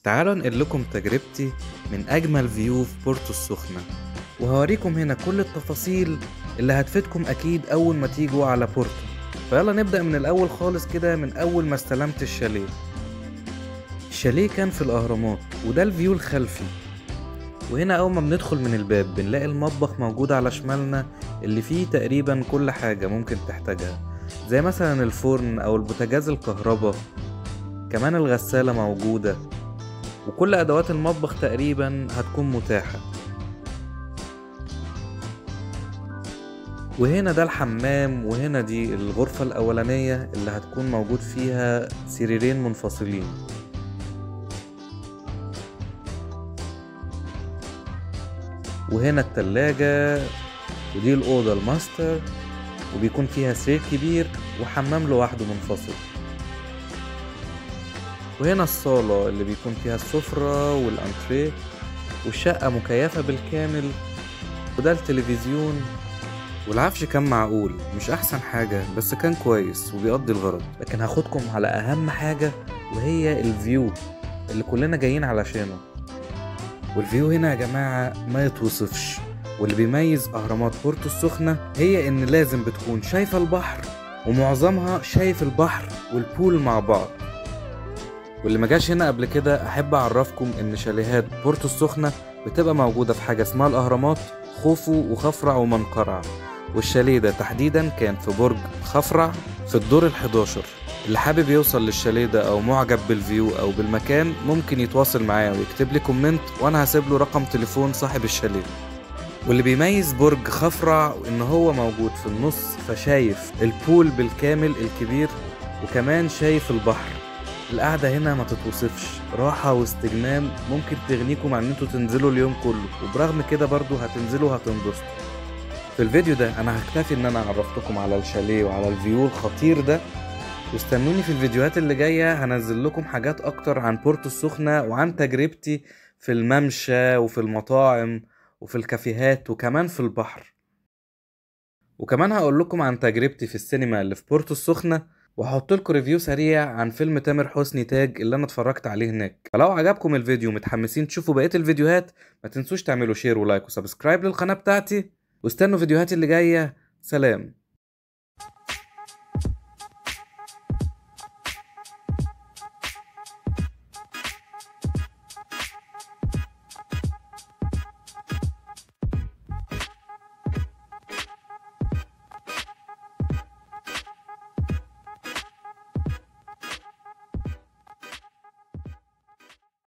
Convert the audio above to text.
تعالوا انقل لكم تجربتي من أجمل فيو في بورتو السخنة، وهوريكم هنا كل التفاصيل اللي هتفيدكم أكيد أول ما تيجوا على بورتو. فيلا نبدأ من الأول خالص كده، من أول ما استلمت الشاليه. الشاليه كان في الأهرامات، وده الفيو الخلفي. وهنا أول ما بندخل من الباب بنلاقي المطبخ موجود على شمالنا، اللي فيه تقريبا كل حاجة ممكن تحتاجها، زي مثلا الفرن أو البوتاجاز الكهرباء، كمان الغسالة موجودة، وكل أدوات المطبخ تقريبا هتكون متاحة. وهنا ده الحمام، وهنا دي الغرفة الأولانية اللي هتكون موجود فيها سريرين منفصلين. وهنا التلاجة، ودي الأوضة الماستر، وبيكون فيها سرير كبير وحمام لوحده منفصل. وهنا الصالة اللي بيكون فيها السفرة والأنتريه، والشقة مكيفة بالكامل. وده التلفزيون، والعفش كان معقول، مش أحسن حاجة بس كان كويس وبيقضي الغرض. لكن هاخدكم على أهم حاجة، وهي الفيو اللي كلنا جايين علشانه. والفيو هنا يا جماعة ما يتوصفش. واللي بيميز أهرامات بورتو السخنة هي إن لازم بتكون شايفة البحر، ومعظمها شايف البحر والبول مع بعض. واللي ما جاش هنا قبل كده أحب أعرفكم إن شاليهات بورتو السخنة بتبقى موجودة في حاجة اسمها الأهرامات، خوفو وخفرع ومنقرع. والشاليه ده تحديدا كان في برج خفرع في الدور ال11. اللي حابب يوصل للشاليه ده أو معجب بالفيو أو بالمكان ممكن يتواصل معايا ويكتب لي كومنت، وأنا هسيب له رقم تليفون صاحب الشاليه. واللي بيميز برج خفرع إن هو موجود في النص، فشايف البول بالكامل الكبير، وكمان شايف البحر. القعدة هنا ما تتوصفش، راحة واستجمام ممكن تغنيكم عن ان انتوا تنزلوا اليوم كله، وبرغم كده برضو هتنزلوا هتنبسطوا. في الفيديو ده انا هكتفي ان انا عرفتكم على الشاليه وعلى الفيو الخطير ده، واستنوني في الفيديوهات اللي جاية هنزل لكم حاجات اكتر عن بورتو السخنة وعن تجربتي في الممشى وفي المطاعم وفي الكافيهات وكمان في البحر. وكمان هقول لكم عن تجربتي في السينما اللي في بورتو السخنة، وهحط لكم ريفيو سريع عن فيلم تامر حسني تاج اللي انا اتفرجت عليه هناك. فلو عجبكم الفيديو ومتحمسين تشوفوا بقية الفيديوهات، ما تنسوش تعملوا شير ولايك وسبسكرايب للقناة بتاعتي، واستنوا فيديوهاتي اللي جاية. سلام.